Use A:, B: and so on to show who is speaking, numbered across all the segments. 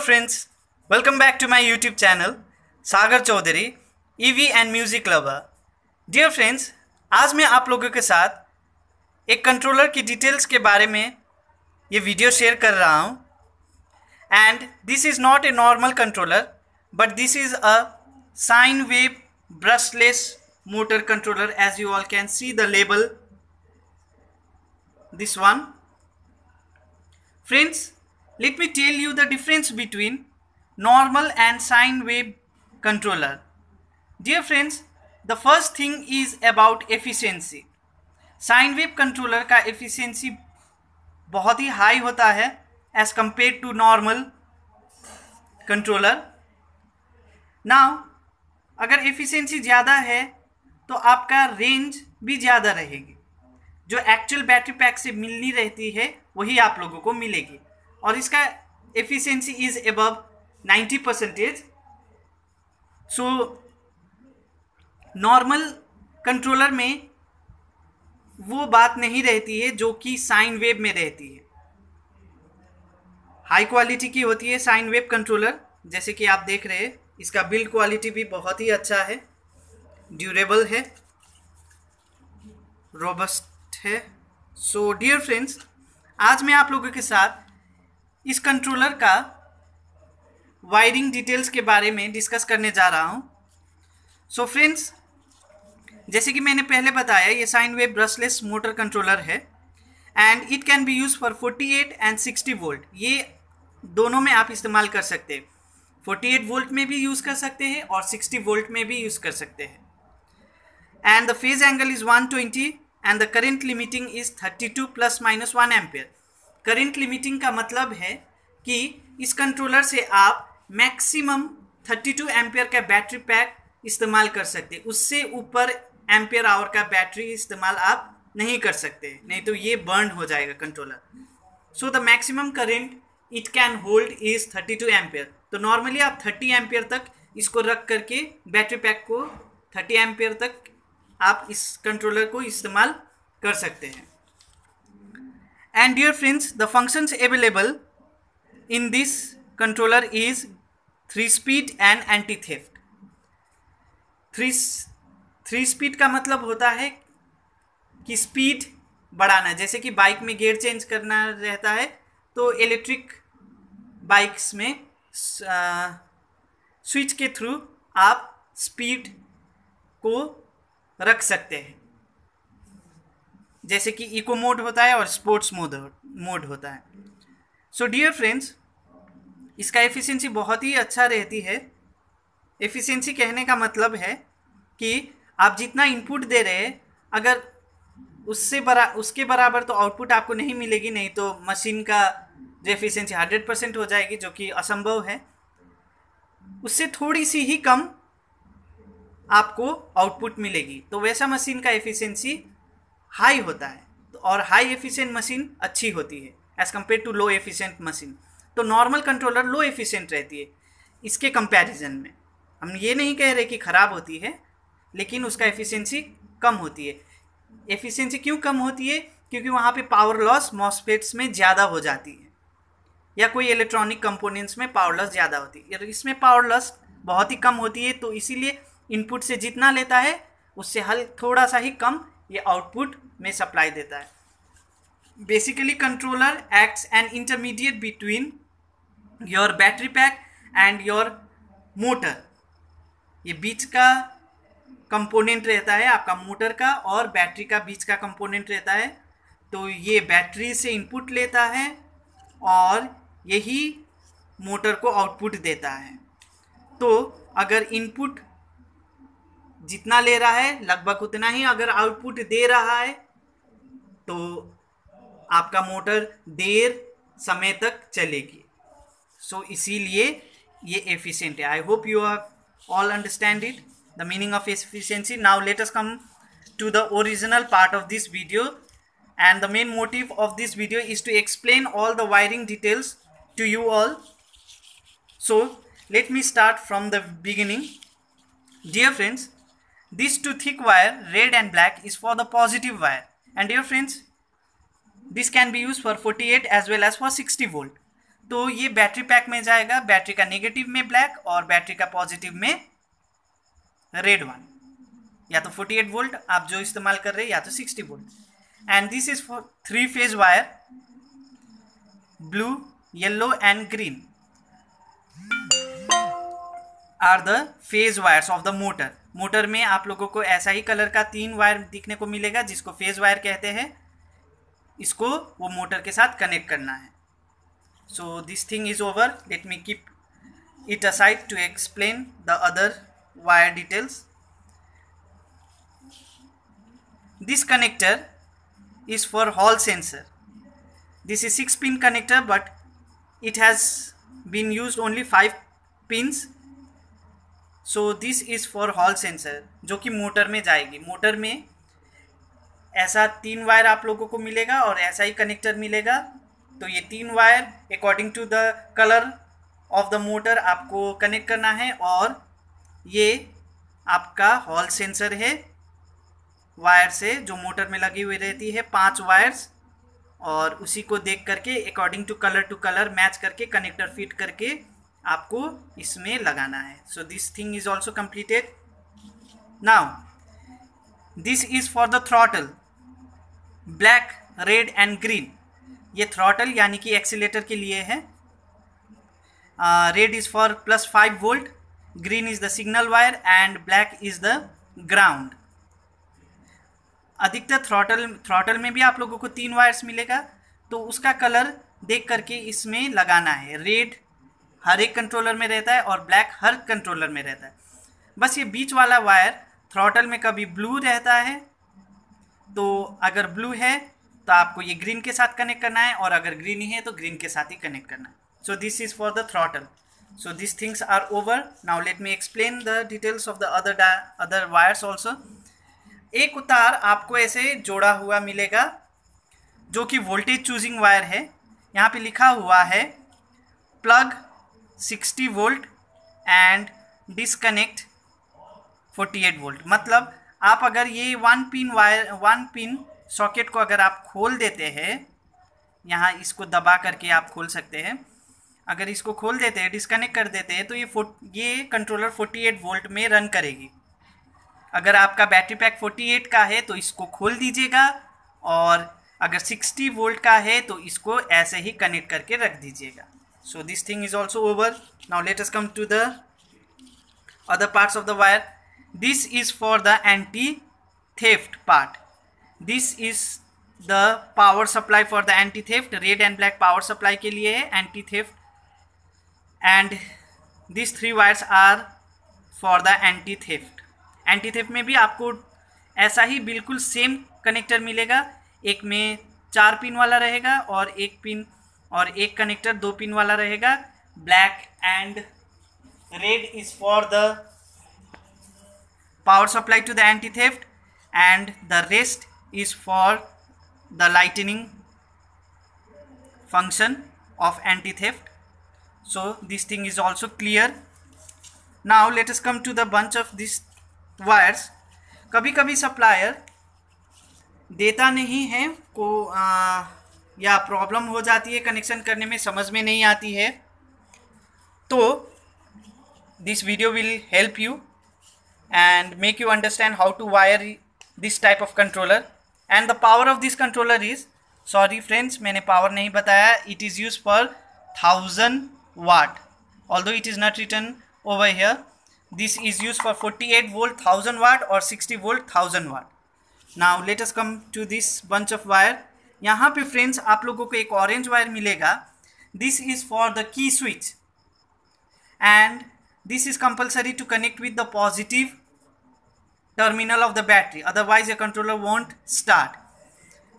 A: friends, welcome back to my YouTube channel Sagar Chaudhary EV and music lover. Dear friends, आज मैं आप लोगों के साथ एक कंट्रोलर की डिटेल्स के बारे में ये वीडियो शेयर कर रहा हूँ। And this is not a normal controller but this is a sign wave brushless motor controller, as you all can see the label, this one. Friends, let me tell you the difference between normal and sine wave controller. Dear friends, the first thing is about efficiency. Sine wave controller का efficiency बहुत ही high होता है as compared to normal controller. Now, अगर efficiency ज़्यादा है तो आपका range भी ज़्यादा रहेगी। जो एक्चुअल बैटरी पैक से मिलनी रहती है वही आप लोगों को मिलेगी और इसका efficiency is above 90%। So normal controller में वो बात नहीं रहती है जो कि साइन वेव में रहती है। हाई क्वालिटी की होती है साइन वेव कंट्रोलर, जैसे कि आप देख रहे हैं। इसका बिल्ड क्वालिटी भी बहुत ही अच्छा है, ड्यूरेबल है, रोबस्ट है। सो डियर फ्रेंड्स, आज मैं आप लोगों के साथ इस कंट्रोलर का वायरिंग डिटेल्स के बारे में डिस्कस करने जा रहा हूं। सो फ्रेंड्स, जैसे कि मैंने पहले बताया, ये sine wave brushless motor controller है and it can be use for 48 and 60 volt. ये दोनों में आप इस्तेमाल कर सकते हैं। 48 वोल्ट में भी यूज़ कर सकते हैं और 60 वोल्ट में भी यूज़ कर सकते हैं। And the phase angle is 120 and the current limiting is 32 plus minus 1 ampere. Current limiting का मतलब है कि इस कंट्रोलर से आप मैक्सिमम 32 एम्पियर का बैटरी पैक इस्तेमाल कर सकते हैं। उससे ऊपर एम्पियर आवर का बैटरी इस्तेमाल आप नहीं कर सकते, नहीं तो ये बर्न हो जाएगा controller. So the maximum current it can hold is 32 ampere. तो नॉर्मली आप 30 एम्पियर तक इसको रख करके बैटरी पैक को 30 एम्पियर तक आप इस कंट्रोलर को इस्तेमाल कर सकते हैं। And dear friends, the functions available in this controller is 3 speed and anti theft. 3 speed का मतलब होता है कि स्पीड बढ़ाना, जैसे कि बाइक में गियर चेंज करना रहता है तो इलेक्ट्रिक बाइक्स में स्विच के थ्रू आप स्पीड को रख सकते हैं, जैसे कि इको मोड होता है और स्पोर्ट्स मोड होता है। सो डियर फ्रेंड्स, इसका एफिशिएंसी बहुत ही अच्छा रहती है। एफिशिएंसी कहने का मतलब है कि आप जितना इनपुट दे रहे हैं, अगर उसके बराबर तो आउटपुट आपको नहीं मिलेगी, नहीं तो मशीन का जो एफिशिएंसी 100% हो जाएगी, जो कि असंभव है। उससे थोड़ी सी ही कम आपको आउटपुट मिलेगी, तो वैसा मशीन का एफिशिएंसी हाई होता है और हाई एफिशिएंट मशीन अच्छी होती है as compare to low efficient machine. तो नॉर्मल कंट्रोलर लो एफिशिएंट रहती है इसके कंपैरिजन में। हम ये नहीं कह रहे कि ख़राब होती है, लेकिन उसका एफिशिएंसी कम होती है। एफिशिएंसी क्यों कम होती है? क्योंकि वहाँ पे पावर लॉस मॉसफेट्स में ज़्यादा हो जाती है या कोई इलेक्ट्रॉनिक कंपोनेंट्स में पावर लॉस ज़्यादा होती है। इसमें पावर लॉस बहुत ही कम होती है, तो इसीलिए इनपुट से जितना लेता है उससे थोड़ा सा ही कम ये आउटपुट में सप्लाई देता है। Basically controller acts an intermediate between your battery pack and your motor. ये बीच का कंपोनेंट रहता है आपका मोटर का, और बैटरी का बीच का कंपोनेंट रहता है। तो ये बैटरी से इनपुट लेता है और यही मोटर को आउटपुट देता है। तो अगर इनपुट जितना ले रहा है लगभग उतना ही अगर आउटपुट दे रहा है, तो आपका मोटर देर समय तक चलेगी। सो इसीलिए ये एफिशिएंट है। I hope you are all understand it, the meaning of efficiency. Now let us come to the original part of this video, and the main motive of this video is to explain all the wiring details to you all. So let me start from the beginning. Dear friends, this two thick wire, red and black, is for the positive wire, and dear friends, this can be used for 48 as well as for 60 volt. तो ये battery pack में जाएगा, battery का negative में black और battery का positive में red one, या तो 48 वोल्ट आप जो इस्तेमाल कर रहे हैं या तो 60 volt. And this is for 3 phase wire, blue, yellow and green are the phase wires of the motor. Motor में आप लोगों को ऐसा ही कलर का 3 वायर दिखने को मिलेगा जिसको फेज वायर कहते हैं। इसको वो मोटर के साथ कनेक्ट करना है। So this thing is over, let me keep it aside to explain the other wire details. This connector is for Hall sensor. This is 6-pin connector, but it has been used only 5 pins. So this is for Hall sensor, जो कि motor में जाएगी। Motor में ऐसा 3 wire आप लोगों को मिलेगा और ऐसा ही कनेक्टर मिलेगा। तो ये 3 wire according to the colour of the motor आपको कनेक्ट करना है, और ये आपका हॉल सेंसर है वायर से जो मोटर में लगी हुई रहती है, 5 वायर्स, और उसी को देख करके अकॉर्डिंग टू कलर मैच करके कनेक्टर फिट करके आपको इसमें लगाना है। So this thing is also completed. Now this is for the throttle, black, red and green. ये थ्रॉटल यानी कि एक्सीलेटर के लिए है। Red is for +5 volt, green is the signal wire and black is the ground. अधिकतर throttle में भी आप लोगों को 3 वायर्स मिलेगा, तो उसका कलर देख करके इसमें लगाना है। रेड हर एक कंट्रोलर में रहता है और ब्लैक हर कंट्रोलर में रहता है। बस ये बीच वाला वायर थ्रॉटल में कभी ब्लू रहता है, तो अगर ब्लू है तो आपको ये ग्रीन के साथ कनेक्ट करना है, और अगर ग्रीन ही है तो ग्रीन के साथ ही कनेक्ट करना है। So this is for the throttle. So this things are over. Now let me explain the details of the other wires also. एक उतार आपको ऐसे जोड़ा हुआ मिलेगा जो कि वोल्टेज चूजिंग वायर है। यहाँ पे लिखा हुआ है plug 60 volt and disconnect 48 volt. मतलब आप अगर ये 1 पिन सॉकेट को अगर आप खोल देते हैं, यहाँ इसको दबा करके आप खोल सकते हैं, अगर इसको खोल देते हैं, डिसकनेक्ट कर देते हैं, तो ये कंट्रोलर 48 वोल्ट में रन करेगी। अगर आपका बैटरी पैक 48 का है तो इसको खोल दीजिएगा, और अगर 60 वोल्ट का है तो इसको ऐसे ही कनेक्ट करके रख दीजिएगा। So this thing is also over. Now let us come to the other parts of the wire. This is for the anti theft part. This is the power supply for the anti theft. Red and black power supply के लिए है, anti theft. And this 3 wires are for the anti theft. Anti theft में भी आपको ऐसा ही बिल्कुल same connector मिलेगा। एक में 4 पिन वाला रहेगा और एक कनेक्टर 2 पिन वाला रहेगा। Black and red is for the power supply to the anti theft, and the rest is for the lightning function of anti theft. So this thing is also clear. Now let us come to the bunch of this wires. कभी कभी supplier देता नहीं है को या problem हो जाती है कनेक्शन करने में, समझ में नहीं आती है, तो this video will help you and make you understand how to wire this type of controller. And the power of this controller is, sorry friends मैंने पावर नहीं बताया, it is use for 1000 watt, although it is not written over here. This is used for 48 volt 1000 watt or 60 volt 1000 watt. Now let us come to this bunch of wire. यहाँ पे friends आप लोगों को एक orange wire मिलेगा। This is for the key switch and this is compulsory to connect with the positive terminal of the battery, otherwise your controller won't start.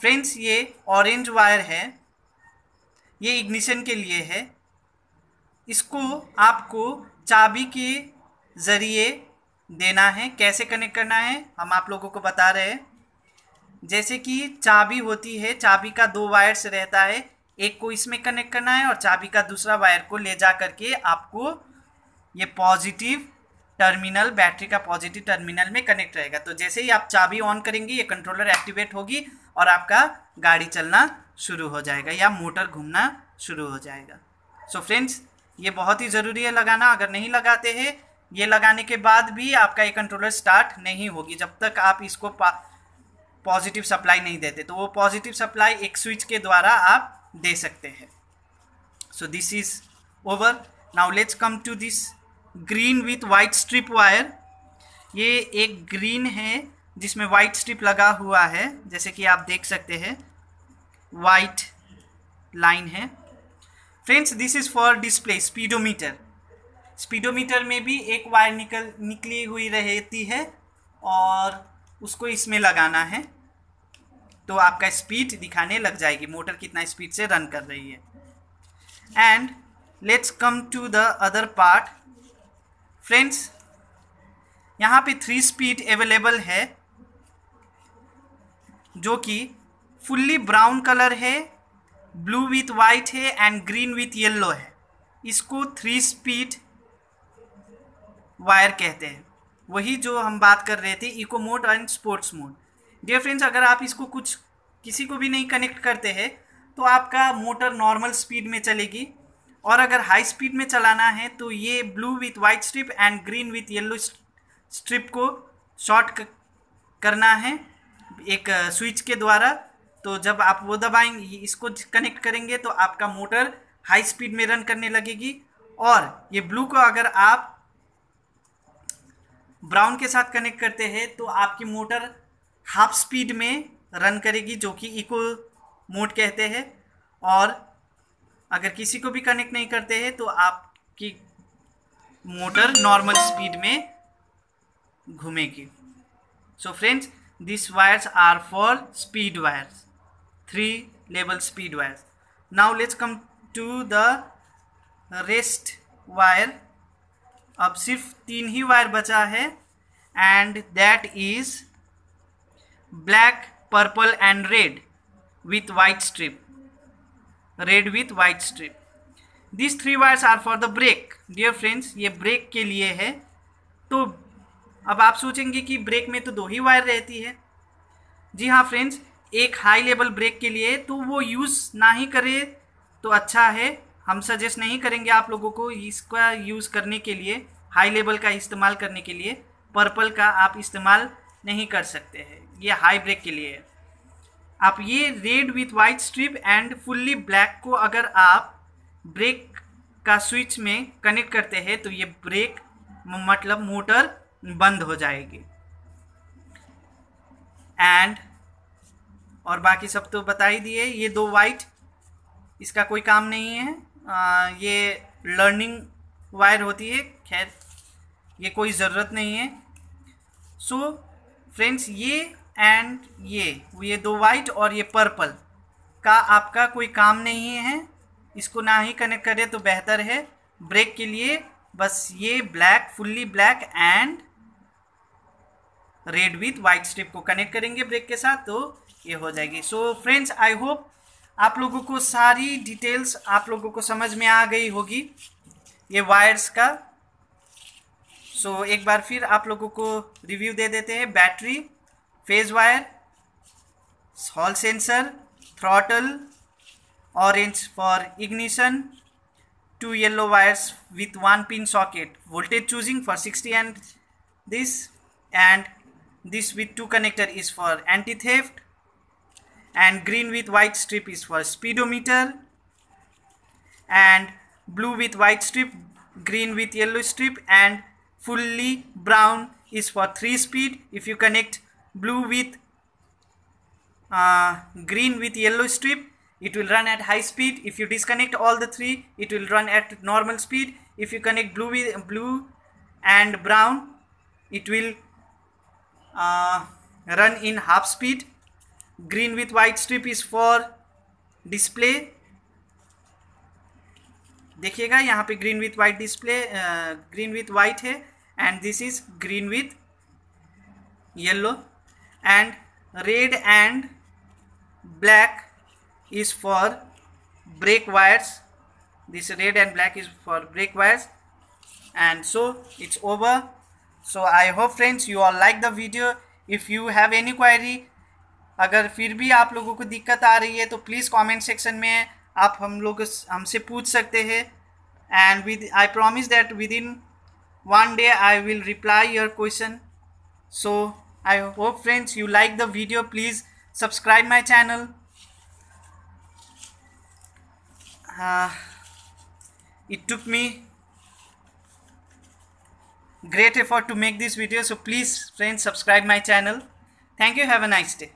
A: Friends ये orange wire है, ये इग्निशन के लिए है। इसको आपको चाबी के ज़रिए देना है। कैसे कनेक्ट करना है हम आप लोगों को बता रहे हैं। जैसे कि चाबी होती है, चाबी का 2 वायर्स रहता है, एक को इसमें कनेक्ट करना है और चाबी का दूसरा वायर को ले जा करके आपको ये पॉजिटिव टर्मिनल, बैटरी का पॉजिटिव टर्मिनल में कनेक्ट रहेगा। तो जैसे ही आप चाबी ऑन करेंगे ये कंट्रोलर एक्टिवेट होगी और आपका गाड़ी चलना शुरू हो जाएगा या मोटर घूमना शुरू हो जाएगा। सो फ्रेंड्स, ये बहुत ही ज़रूरी है लगाना। अगर नहीं लगाते हैं, ये लगाने के बाद भी आपका ये कंट्रोलर स्टार्ट नहीं होगी जब तक आप इसको पॉजिटिव सप्लाई नहीं देते। तो वो पॉजिटिव सप्लाई एक स्विच के द्वारा आप दे सकते हैं। So this is over. Now let's come to this green with white strip wire. ये एक ग्रीन है जिसमें वाइट स्ट्रिप लगा हुआ है, जैसे कि आप देख सकते हैं वाइट लाइन है। Friends, this is for display speedometer. Speedometer में भी एक वायर निकली हुई रहती है और उसको इसमें लगाना है तो आपका स्पीड दिखाने लग जाएगी, मोटर कितना स्पीड से रन कर रही है। And let's come to the other part. Friends, यहाँ पे 3 स्पीड अवेलेबल है जो कि फुल्ली ब्राउन कलर है, ब्लू विथ वाइट है एंड ग्रीन विथ येलो है। इसको 3 स्पीड वायर कहते हैं। वही जो हम बात कर रहे थे eco mode and sports mode. Dear friends, अगर आप इसको किसी को भी नहीं कनेक्ट करते हैं तो आपका मोटर नॉर्मल स्पीड में चलेगी, और अगर हाई स्पीड में चलाना है तो ये blue with white strip and green with yellow strip को शॉर्ट करना है एक स्विच के द्वारा। तो जब आप वो दबाएंगे, इसको कनेक्ट करेंगे तो आपका मोटर हाई स्पीड में रन करने लगेगी। और ये ब्लू को अगर आप ब्राउन के साथ कनेक्ट करते हैं तो आपकी मोटर हाफ स्पीड में रन करेगी, जो कि इको मोड कहते हैं। और अगर किसी को भी कनेक्ट नहीं करते हैं तो आपकी मोटर नॉर्मल स्पीड में घूमेगी। So friends, this wires are for speed wires, 3 level speed wires. Now let's come to the rest wire. अब सिर्फ 3 ही वायर बचा है and that is black, purple and red with white strip. Red with white strip. This 3 wires are for the brake. Dear friends, ये brake के लिए है। तो अब आप सोचेंगे कि ब्रेक में तो 2 ही वायर रहती है। जी हाँ फ्रेंड्स, एक हाई लेवल ब्रेक के लिए तो वो यूज़ ना ही करे तो अच्छा है। हम सजेस्ट नहीं करेंगे आप लोगों को इसका यूज़ करने के लिए, हाई लेवल का इस्तेमाल करने के लिए। पर्पल का आप इस्तेमाल नहीं कर सकते हैं, ये हाई ब्रेक के लिए है। आप ये red with white strip and fully black को अगर आप ब्रेक का स्विच में कनेक्ट करते हैं तो ये ब्रेक मतलब मोटर बंद हो जाएगी। एंड और बाकी सब तो बता ही दिए। ये 2 वाइट, इसका कोई काम नहीं है। ये लर्निंग वायर होती है, खैर ये कोई ज़रूरत नहीं है। सो फ्रेंड्स, ये एंड ये 2 वाइट और ये पर्पल का आपका कोई काम नहीं है, इसको ना ही कनेक्ट करें तो बेहतर है। ब्रेक के लिए बस ये black, fully black and red with white strip को कनेक्ट करेंगे ब्रेक के साथ तो ये हो जाएगी। सो फ्रेंड्स, आई होप आप लोगों को सारी डिटेल्स आप लोगों को समझ में आ गई होगी ये वायर्स का। सो एक बार फिर आप लोगों को रिव्यू दे देते हैं। Battery, phase wire, hall sensor, throttle, orange for ignition, 2 yellow wires with 1 pin socket, voltage choosing for 60 and this with 2 connector is for anti-theft, and green with white strip is for speedometer, and blue with white strip, green with yellow strip, and fully brown is for 3 speed. If you connect blue with green with yellow strip, it will run at high speed. If you disconnect all the 3, it will run at normal speed. If you connect blue and brown, it will run in half speed. Green with white strip is for display. देखिएगा यहाँ पे green with white display, green with white है and this is green with yellow, and red and black is for brake wires. This red and black is for brake wires. And so it's over. So I hope friends you all like the video. If you have any query, अगर फिर भी आप लोगों को दिक्कत आ रही है तो प्लीज़ कमेंट सेक्शन में आप हमसे पूछ सकते हैं। and I promise that within one day I will reply your question. So I hope friends you like the video. Please subscribe my channel. It took me great effort to make this video, so please friends subscribe my channel. Thank you. Have a nice day.